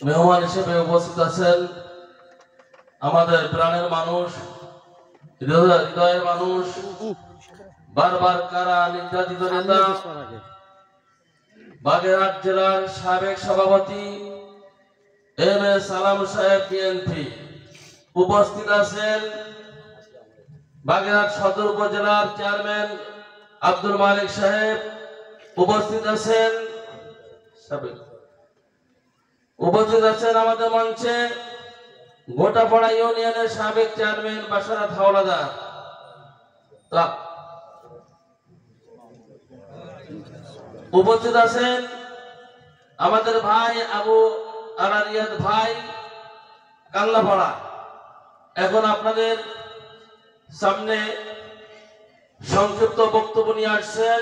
মেহমান হিসেবে উপস্থিত আছেন আমাদের প্রাণের মানুষ, হৃদয়ের মানুষ, বারবার কারা নির্যাতিত নেতা, বাগেরহাট জেলার সাবেক সভাপতি এম এ সালাম সাহেব বিএনপি। উপস্থিত আছেন বাগেরহাট সদর উপজেলার চেয়ারম্যান আব্দুল মালিক সাহেব। উপস্থিত আছেন আমাদের মঞ্চে গোটাপাড়া ইউনিয়নের সাবেক চেয়ারম্যান বাসারাত হাওলাদার। উপস্থিত আছেন আমাদের ভাই আবু আলারিয়াদ ভাই কাল্লাপাড়া। এখন আপনাদের সামনে সংক্ষিপ্ত বক্তব্য নিয়ে আসছেন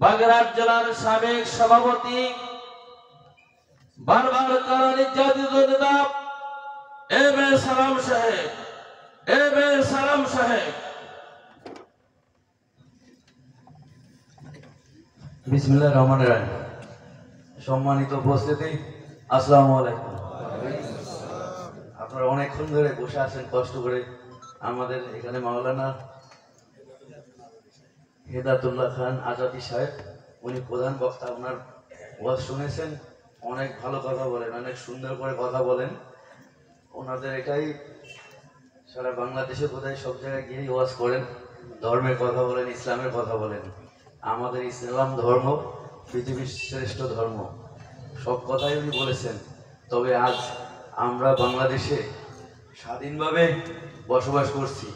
বাগেরহাট জেলার সাবেক সভাপতি, বারবার কারা নির্যাতিত নেতা এম এ সালাম সাহেব। বিসমিল্লাহির রহমানির রহিম। সম্মানিত উপস্থিতি, আসসালামু আলাইকুম। আপনারা অনেকক্ষণ ধরে বসে আছেন কষ্ট করে। আমাদের এখানে মাওলানা হেদায়েতুল্লাহ খান আজাদি সাহেব, উনি প্রধান বক্তা। ওনার ওয়াজ শুনেছেন, অনেক ভালো কথা বলেন, অনেক সুন্দর করে কথা বলেন। ওনাদের এটাই সারা বাংলাদেশে বোধহয় সব জায়গায় গিয়েই ওয়াজ করেন, ধর্মের কথা বলেন, ইসলামের কথা বলেন। আমাদের ইসলাম ধর্ম পৃথিবীর শ্রেষ্ঠ ধর্ম, সব কথাই উনি বলেছেন। তবে আজ আমরা বাংলাদেশে স্বাধীনভাবে বসবাস করছি।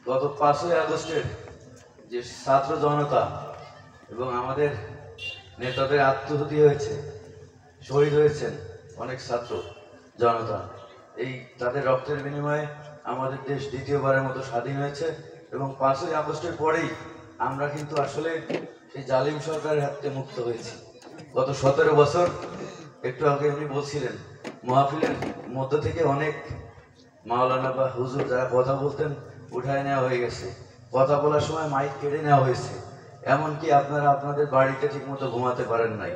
গত 5ই আগস্টের যে ছাত্র জনতা এবং আমাদের নেতাদের আত্মহত্যা হয়েছে, শহীদ হয়েছেন অনেক ছাত্র জনতা, এই তাদের রক্তের বিনিময়ে আমাদের দেশ দ্বিতীয়বারের মতো স্বাধীন হয়েছে। এবং 5ই আগস্টের পরেই আমরা কিন্তু আসলে সেই জালিম সরকারের হাত থেকে মুক্ত হয়েছি। গত 17 বছর, একটু আগে উনি বলছিলেন, মাহফিলের মধ্য থেকে অনেক মাওলানা বা হুজুর যারা কথা বলতেন উঠায় নেওয়া হয়ে গেছে, কথা বলার সময় মাইক কেড়ে নেওয়া হয়েছে, এমনকি আপনারা আপনাদের বাড়িতে ঠিক মতো ঘুমাতে পারেন নাই।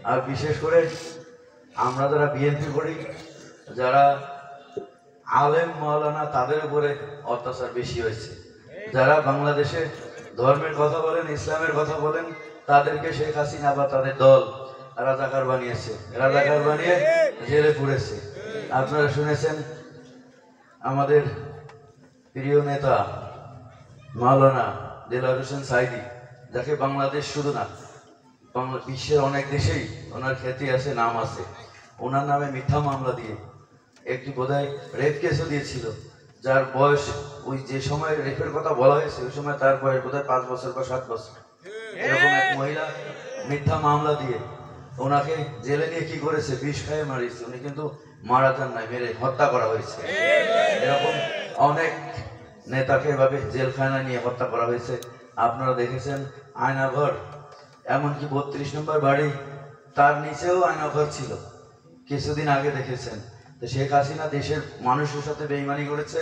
আর বিশেষ করে আমরা যারা বিএনপি করি, যারা আলেম মাওলানা, তাদের উপরে অত্যাচার বেশি হয়েছে। যারা বাংলাদেশে ধর্মের কথা বলেন, ইসলামের কথা বলেন, তাদেরকে শেখ হাসিনা বা তাদের দল রাজাকার বানিয়েছে, রাজাকার বানিয়ে জেলে পুড়েছে। আপনারা শুনেছেন আমাদের প্রিয় নেতা মাওলানা দেলোয়ার হোসেন সাইদি, যাকে বাংলাদেশ শুধু না বিশ্বের অনেক দেশেই ওনার খ্যাতি আছে, নাম আছে। ওনার নামে মিথ্যা মামলা দিয়ে একটি বোধহয় রেপ কেসও দিয়েছিল, যার বয়স ওই যে সময় রেপের কথা বলা হয়েছে ওই সময় তার বয়স বোধহয় 5 বছর বা 7 বছর। এরকম এক মহিলা মিথ্যা মামলা দিয়ে ওনাকে জেলে নিয়ে কি করেছে, বিষ খাইয়ে মারিয়েছে। উনি কিন্তু মারা যান নাই, মেরে হত্যা করা হয়েছে। এরকম অনেক নেতাকে এভাবে জেলখানা নিয়ে হত্যা করা হয়েছে। আপনারা দেখেছেন আয়নাঘর, এমনকি 32 নম্বর বাড়ি, তার নিচেও আয়নাঘর ছিল, কিছুদিন আগে দেখেছেন। তো শেখ হাসিনা দেশের মানুষের সাথে বেইমানি করেছে।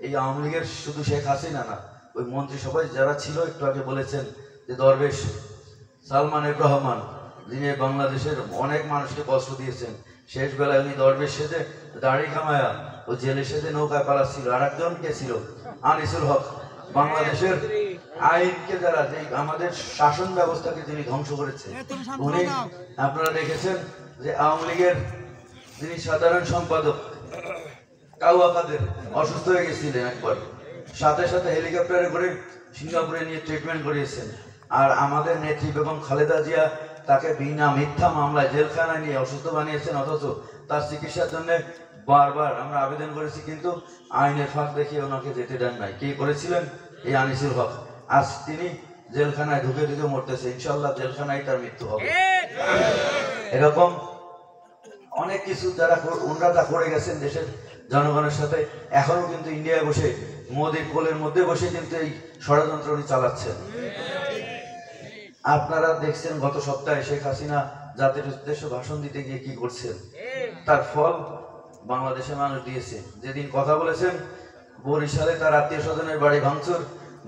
এই আওয়ামী লীগের শুধু শেখ হাসিনা না, ওই মন্ত্রিসভায় যারা ছিল, একটু আগে বলেছেন যে দরবেশ সালমান এফ রহমান, যিনি বাংলাদেশের অনেক মানুষকে কষ্ট দিয়েছেন, শেষ বেলায় উনি দরবেশ সেজে দাড়ি কামায়া ও জেলে সেজে নৌকায় পালাচ্ছিল। আর একজন কে ছিল, আনিসুল হক, বাংলাদেশের আইনকে যারা, যে আমাদের শাসন ব্যবস্থাকে যিনি ধ্বংস করেছে উনি। আপনারা দেখেছেন যে আওয়ামী লীগের যিনি সাধারণ সম্পাদক কাউয়া কাদের অসুস্থ হয়ে গেছিলেন, একবার সাথে সাথে হেলিকপ্টারে করে সিঙ্গাপুরে নিয়ে ট্রিটমেন্ট করিয়েছেন। আর আমাদের নেত্রী বেগম খালেদা জিয়া, তাকে বিনা মিথ্যা মামলায় জেলখানায় নিয়ে অসুস্থ বানিয়েছেন, অথচ তার চিকিৎসার জন্য বারবার আমরা আবেদন করেছি, কিন্তু আইনের ফাঁক দেখিয়ে ওনাকে যেতে দেন নাই। কে করেছিলেন? এই আনিসুল হক। আজ তিনি জেলখানায় ঢুকে ঢুকে মরতেছে, ইনশাল্লাহ জেলখানায় তার মৃত্যু হবে। এরকম অনেক কিছু যারা ওনারা করে গেছেন দেশের জনগণের সাথে, এখনো কিন্তু ইন্ডিয়ায় বসে মোদির কোলের মধ্যে বসে কিন্তু এই ষড়যন্ত্র উনি চালাচ্ছেন। আপনারা দেখছেন গত সপ্তাহে শেখ হাসিনা জাতির উদ্দেশ্যে ভাষণ দিতে গিয়ে কি করছেন, তার ফল বাংলাদেশের মানুষ দিয়েছে। যেদিন কথা বলেছেন বরিশালে তার আত্মীয় স্বজনের বাড়ি ভাঙচুর,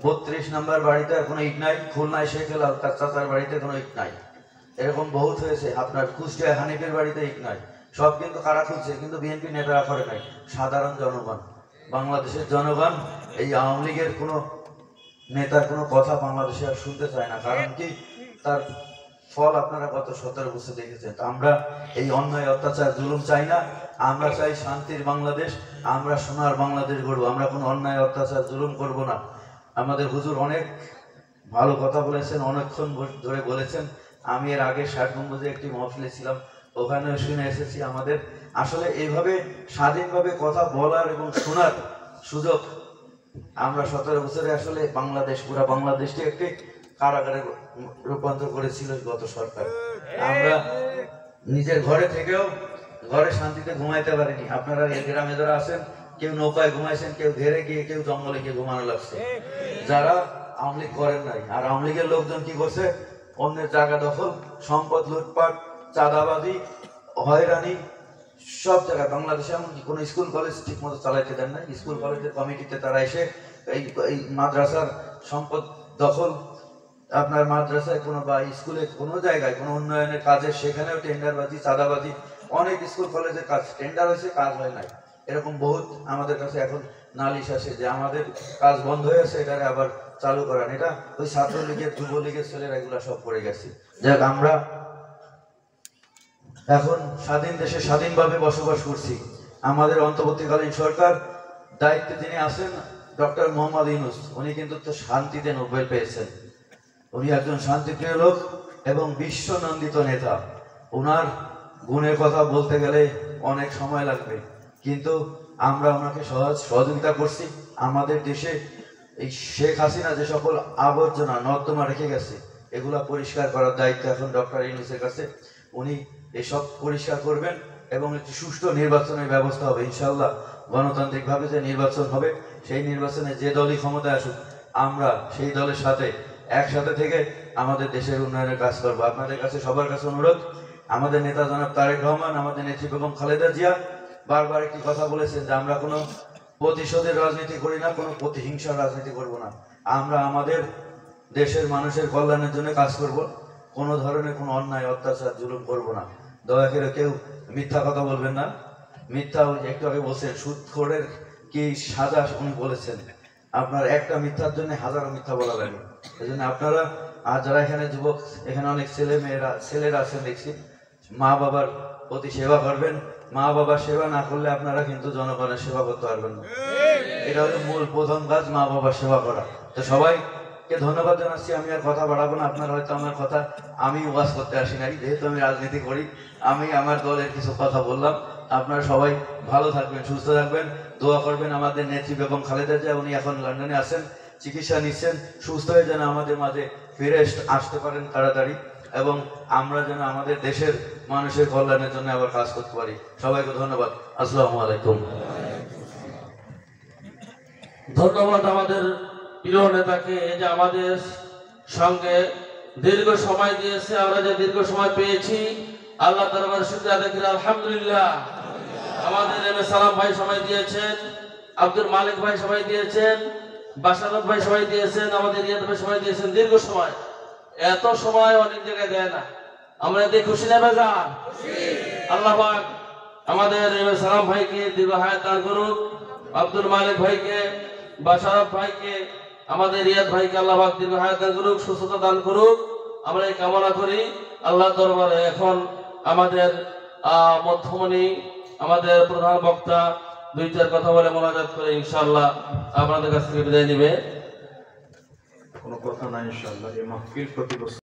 32 নম্বর বাড়িতে কোনো ইট নাই, খুলনায় শেখ হেলাল তার চাচার বাড়িতে কোনো ইট নাই। এরকম বহুত হয়েছে। আপনার কুষ্টিয়ায় হানিফের বাড়িতে ইট নাই, সব কিন্তু কারা খুলছে, কিন্তু বিএনপি নেতারা করে নাই, সাধারণ জনগণ, বাংলাদেশের জনগণ এই আওয়ামী লীগের কোনো নেতার কোনো কথা বাংলাদেশে আর শুনতে চায় না। কারণ কি, তার ফল আপনারা গত 17 বছর দেখেছেন। আমরা এই অন্যায় অত্যাচার জুলুম চাই না, আমরা চাই শান্তির বাংলাদেশ, আমরা সোনার বাংলাদেশ গড়ব, আমরা কোনো অন্যায় অত্যাচার জুলুম করব না। আমাদের হুজুর অনেক ভালো কথা বলেছেন, অনেকক্ষণ ধরে বলেছেন। আমি এর আগে 60 গম্বুজে একটি মহফিলে ছিলাম, ওখানেও শুনে এসেছি। আমাদের আসলে এইভাবে স্বাধীনভাবে কথা বলার এবং শোনার সুযোগ আমরা 17 বছরে আসলে বাংলাদেশ, পুরা বাংলাদেশটি একটি কারাগারে রূপান্তর করেছিল গত সরকার। আমরা নিজের ঘরে থেকেও ঘরে শান্তিতে ঘুমাইতে পারিনি। আপনারা এই গ্রামে যারা আছেন, কেউ নৌকায় ঘুমাইছেন, কেউ ঘেরে গিয়ে, কেউ জঙ্গলে গিয়ে ঘুমানো লাগছে, যারা আওয়ামী লীগ করেন নাই। আর আওয়ামী লীগের লোকজন কি করছে, অন্যের জায়গা দখল, সম্পদ লুটপাট, চাঁদাবাজি, হয়রানি, সব জায়গায়। বাংলাদেশে এমনকি কোনো স্কুল কলেজ ঠিক মতো চালাইতে দেন না। স্কুল কলেজের কমিটিতে তারা এসে এই মাদ্রাসার সম্পদ দখল, আপনার মাদ্রাসায় কোনো বা স্কুলে কোনো জায়গায় কোনো উন্নয়নের কাজে সেখানেও টেন্ডারবাজি, চাঁদাবাজি। অনেক স্কুল কলেজের কাজ টেন্ডার হয়েছে, কাজ হয় নাই। এরকম বহুত আমাদের কাছে এখন নালিশ আসে যে আমাদের কাজ বন্ধ হয়েছে, এটাকে আবার চালু করান। এটা ওই ছাত্রলীগের, যুবলীগের ছেলেরা এগুলো সব করে গেছে। যাক, আমরা এখন স্বাধীন দেশে স্বাধীনভাবে বসবাস করছি। আমাদের অন্তর্বর্তীকালীন সরকার দায়িত্বে যিনি আছেন, ডক্টর মোহাম্মদ ইউনূস, উনি কিন্তু তো শান্তিতে নোবেল পেয়েছেন। উনি একজন শান্তিপ্রিয় লোক এবং বিশ্বনন্দিত নেতা। ওনার গুণের কথা বলতে গেলে অনেক সময় লাগবে, কিন্তু আমরা ওনাকে সহযোগিতা করছি। আমাদের দেশে এই শেখ হাসিনা যে সকল আবর্জনা নর্দমা রেখে গেছে, এগুলা পরিষ্কার করার দায়িত্ব এখন ডক্টর ইউনূসের কাছে। উনি এসব পরিষ্কার করবেন এবং একটি সুষ্ঠু নির্বাচনের ব্যবস্থা হবে ইনশাল্লাহ। গণতান্ত্রিকভাবে যে নির্বাচন হবে, সেই নির্বাচনে যে দলই ক্ষমতায় আসুক, আমরা সেই দলের সাথে একসাথে থেকে আমাদের দেশের উন্নয়নের কাজ করবো। আপনাদের কাছে, সবার কাছে অনুরোধ, আমাদের নেতা জনাব তারেক রহমান, আমাদের নেত্রী বেগম খালেদা জিয়া বারবার একটি কথা বলেছেন যে আমরা কোনো প্রতিশোধের রাজনীতি করি না, কোনো প্রতিহিংসার রাজনীতি করব না। আমরা আমাদের দেশের মানুষের কল্যাণের জন্য কাজ করব, কোনো ধরনের কোনো অন্যায় অত্যাচার জুলুম করব না। দয়া করে কেউ মিথ্যা কথা বলবেন না। মিথ্যা, একটু আগে বলছেন সুদখোরের কি সাজা উনি বলেছেন, আপনার একটা মিথ্যার জন্য হাজারো মিথ্যা বলা লাগে। এই জন্য আপনারা, আর যারা এখানে যুবক, এখানে অনেক ছেলেরা আছেন দেখছি, মা বাবার প্রতি সেবা করবেন। মা বাবার সেবা না করলে আপনারা কিন্তু জনগণের সেবা করতে পারবেন না। এটা হলো মূল প্রথম কাজ, মা বাবার সেবা করা। তো সবাইকে ধন্যবাদ জানাচ্ছি। আমি আর কথা বাড়াবো না। আপনারা হয়তো আমার কথা, আমি ওয়াজ করতে আসি নাই, যেহেতু আমি রাজনীতি করি, আমি আমার দলের কিছু কথা বললাম। আপনারা সবাই ভালো থাকবেন, সুস্থ থাকবেন, দোয়া করবেন। আমাদের নেত্রী বেগম খালেদা জিয়া, উনি এখন লন্ডনে আছেন, চিকিৎসা নিচ্ছেন, সুস্থ হয়ে যেন আমাদের মাঝে ফিরে আসতে পারেন তাড়াতাড়ি, এবং আমরা যেন আমাদের দেশের মানুষের কল্যাণের জন্য আবার কাজ করতে পারি। সবাইকে ধন্যবাদ। আসসালামু আলাইকুম। ধন্যবাদ আমাদের প্রিয় নেতাকে, যে আমাদের সঙ্গে দীর্ঘ সময় দিয়েছে। আমরা যে দীর্ঘ সময় পেয়েছি, আল্লাহ দরবারে শুকরিয়া আদায় করি, আলহামদুলিল্লাহ। আমাদের এম এ সালাম ভাই সময় দিয়েছেন, আব্দুল মালিক ভাই সময় দিয়েছেন, বাসারত ভাই সময় দিয়েছেন, আমাদের রিয়াদ ভাই সময় দিয়েছেন। দীর্ঘ সময়, এত সময় অনেক জায়গায় দেয় না। আমরা এতে খুশি না বেজার? আল্লাহ পাক আমাদের এম এ সালাম ভাইকে দীর্ঘ হায়াত দান করুক, আব্দুল মালিক ভাইকে, বাসারত ভাইকে, আমাদের রিয়াদ ভাইকে আল্লাহ পাক দীর্ঘ হায়াত দান করুক, সুস্থতা দান করুক, আমরা এই কামনা করি আল্লাহ দরবারে। এখন আমাদের মধ্যমণি, আমাদের প্রধান বক্তা 2-4 কথা বলে মোনাজাত করে ইনশাআল্লাহ আপনাদের কাছ থেকে বিদায় নিবে। কোনো কথা নাই ইনশাআল্লাহ। এই মাহফিল প্রতি বছর